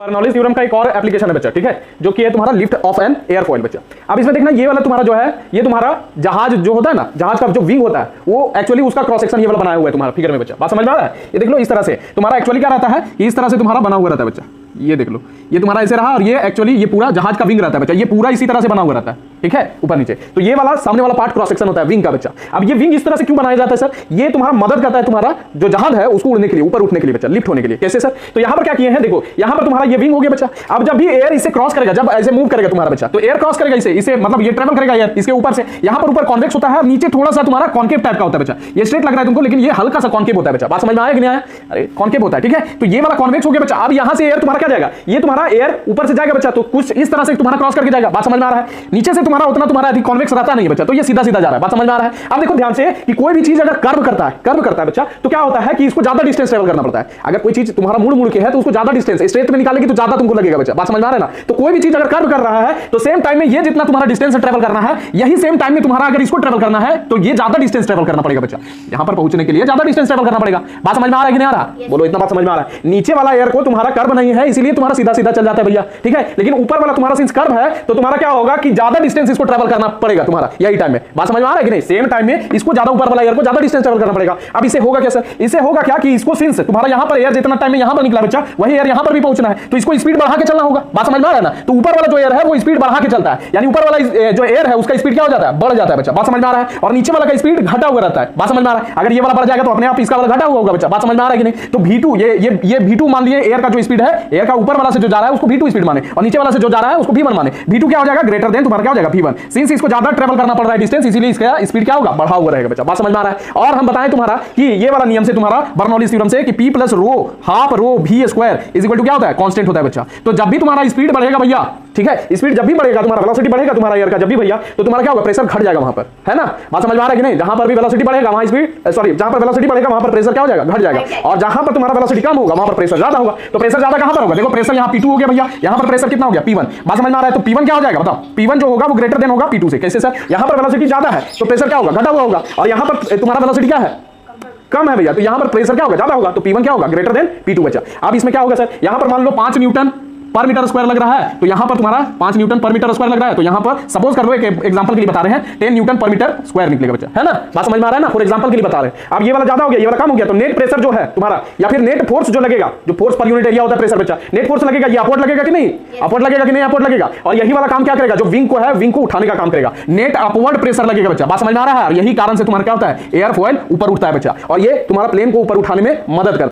Bernoulli's theorem का एक और एप्लीकेशन है बच्चा, ठीक है, जो कि है तुम्हारा लिफ्ट ऑफ एन एयरफॉइल बच्चा। अब इसमें देखना ये वाला तुम्हारा जो है, ये तुम्हारा जहाज जो होता है ना, जहाज का जो विंग होता है वो एक्चुअली उसका क्रॉस सेक्शन ये वाला बनाया हुआ है तुम्हारा फिगर में बच्चा। बात समझ में आ रहा है? ये देख लो इस तरह से तुम्हारा एक्चुअली क्या रहता है, इस तरह से तुम्हारा बना हुआ रहता है बच्चा। ये देख लो, ये तुम्हारा ऐसे रहा और ये एक्चुअली ये पूरा जहाज का विंग रहता है बच्चा, ये पूरा इसी तरह से बना हुआ रहता है, ठीक है, ऊपर नीचे। तो ये वाला सामने वाला पार्ट क्रॉस सेक्शन होता है विंग का बच्चा। अब ये विंग इस तरह से क्यों बनाया जाता है सर? ये तुम्हारा मदद करता है तुम्हारा जो जहाज है उसको उड़ने के लिए, ऊपर उठने के लिए बच्चा, लिफ्ट होने के लिए। कैसे सर? तो यहां पर क्या किए हैं, देखो यहां पर तुम्हारा ये विंग हो गया बच्चा। अब जब भी एयर इसे क्रॉस करेगा, जब ऐसे मूव करेगा तुम्हारा बच्चा, तो एयर क्रॉस करेगा इसे मतलब ये ट्रेवल करेगा एयर इसके ऊपर से। यहां पर ऊपर कॉन्वेक्स होता है और नीचे थोड़ा सा तुम्हारा कॉन्केव टाइप का होता है बच्चा। ये स्ट्रेट लग रहा है तुमको, लेकिन ये हल्का सा कॉन्केव होता है बच्चा। बात समझ में आया कि नहीं आया? अरे कॉन्केव होता है, ठीक है। तो ये वाला कॉन्वेक्स हो गया बच्चा। अब यहां से एयर तुम्हारा क्या जाएगा, ये तुम्हारा एयर ऊपर से जाएगा बच्चा, तो कुछ इस तरह से तुम्हारा क्रॉस करके जाएगा। बात समझ में आ रहा है? नीचे से तुम्हारा उतना तुम्हारा अधिक कॉन्वेक्स रहता नहीं है बच्चा, तो ये सीधा सीधा जा रहा है। बात समझ में आ रहा है? अब देखो ध्यान से कि कोई भी चीज अगर कर्व करता है बच्चा, तो क्या होता है कि इसको ज्यादा डिस्टेंस ट्रेवल करना पड़ता है। अगर कोई चीज तुम्हारा मुड़ के है तो उसको ज्यादा डिस्टेंस स्ट्रेट में निकालेगी तो ज्यादा तुमको लगेगा बच्चा। बात समझ में आ रहा है ना? तो कोई भी चीज अगर कर्व कर रहा है तो सेम टाइम में ये जितना तुम्हारा डिस्टेंस ट्रेवल करना है, यही सेम टाइम में तुम्हारा अगर इसको ट्रेवल करना है तो ये ज्यादा डिस्टेंस ट्रेवल करना पड़ेगा बच्चा। यहां पर पहुंचने के लिए ज्यादा डिस्टेंस ट्रेवल करना पड़ेगा। बात समझ में आ रहा है कि नहीं आ रहा? बोलो, इतना बात समझ में आ रहा है? नीचे वाला एयर को तुम्हारा कर्व नहीं है, इसलिए तुम्हारा सीधा सीधा चल जाता है भैया, ठीक है। लेकिन ऊपर वाला तुम्हारा सिंस कर्व है तो तुम्हारा क्या होगा कि ज्यादा डिस्टेंस इसको ट्रेवल करना पड़ेगा तुम्हारा यही टाइम में। बात समझ में आ रहा है कि नहीं? सेम टाइम में इसको ज्यादा ऊपर वाला एयर को ज्यादा डिस्टेंस ट्रेवल करना पड़ेगा। अब इसे होगा क्या सर? इसे होगा क्या कि इसको सिंस तुम्हारा यहां पर एयर जितना टाइम में यहां पर निकला बच्चा, वही एयर यहां पर भी पहुंचना है, तो इसको स्पीड बढ़ा के चलना होगा। बात समझ में आ रहा है ना? तो ऊपर वाला जो एयर है वो स्पीड बढ़ा के चलता है, यानी ऊपर वाला जो एयर है उसका स्पीड क्या हो जाता है, बढ़ जाता है बच्चा। बात समझ में आ रहा है? और नीचे वाला का स्पीड घटा हुआ रहता है। बात समझ में आ रहा है? अगर ये वाला बढ़ जाएगा तो अपने आप इसका वाला घटा हुआ होगा बच्चा। बात समझ में आ रहा है कि नहीं? तो V2 ये V2 मान लिए एयर का जो स्पीड है, एयर का ऊपर वाला से जो जा रहा है उसको V2 स्पीड माने और नीचे वाला से जो जा रहा है उसको V1 माने। V2 क्या हो जाएगा, ग्रेटर देन तुम्हारा क्या हो जाएगा, V1। सिंस इसको ज्यादा ट्रेवल करना पड़ रहा है डिस्टेंस, इसीलिए इसका स्पीड क्या होगा, बढ़ा हुआ रहेगा बच्चा। बात समझ में आ रहा है? और हम बताएं तुम्हारा कि ये वाला नियम से तुम्हारा बर्नौलीज थ्योरम से कि P plus rho half rho V square is equal to क्या होता है, कांस्टेंट होता है बच्चा। तो जब भी तुम्हारा स्पीड बढ़ेगा भैया, ठीक है, स्पीड जब भी बढ़ेगा, तुम्हारा वेलोसिटी बढ़ेगा तुम्हारा एयर का जब भी भैया, तो तुम्हारा क्या होगा, प्रेशर घट जाएगा वहां पर, है ना? बात समझ में आ रहा है कि नहीं? जहां पर भी वेलोसिटी बढ़ेगा वहां स्पीड जहां पर वेलोसिटी बढ़ेगा वहां पर प्रेशर क्या हो जाएगा, घट जाएगा। और जहां पर तुम्हारा वेलोसिटी कम होगा वहां पर प्रेशर ज्यादा होगा। तो प्रेशर ज्यादा कहां पर होगा, देखो प्रेशर यहां P2 हो गया भैया, यहां पर प्रेशर कितना हो गया, P1। बात समझ में आ रहा है? तो P1 क्या हो जाएगा बताओ, P1 जो होगा वो ग्रेटर देन होगा P2 से। कैसे सर? यहां पर वेलोसिटी ज्यादा है तो प्रेशर क्या होगा, घटा हुआ होगा, और यहां पर तुम्हारा वेलोसिटी क्या है, कम है भैया, तो यहां पर प्रेशर क्या होगा, ज्यादा होगा, तो P1 क्या होगा, ग्रेटर देन P2 बचा। अब इसमें क्या होगा सर, यहां पर मान लो 5 न्यूटन पर मीटर स्क्वायर लग रहा है, तो यहां पर तुम्हारा 5 न्यूटन पर मीटर स्क्वायर लग रहा है, तो यहां पर सपोज कर लो एक एग्जांपल के लिए बता रहे हैं 10 न्यूटन पर मीटर स्क्वायर निकलेगा बच्चा, है ना? बात समझ में आ रहा है ना? फॉर एग्जांपल के लिए बता रहे हैं। अब ये वाला ज्यादा हो गया, ये वाला कम हो गया, तो नेट प्रेशर जो है तुम्हारा या फिर नेट फोर्स जो लगेगा, जो फोर्स पर यूनिट एरिया होता है प्रेशर बच्चा, नेट फोर्स लगेगा, ये अपवर्ड लगेगा कि नहीं, अपवर्ड लगेगा कि नहीं, अपवर्ड लगेगा। और यही वाला काम क्या करेगा, जो विंग को है, विंग को उठाने का काम करेगा, नेट अपवर्ड प्रेशर लगेगा बच्चा। बात समझ में आ रहा है? यही कारण से तुम्हारा क्या होता है, एयरफॉइल ऊपर उठता है बच्चा, और ये तुम्हारा प्लेन को ऊपर उठाने में मदद करता है।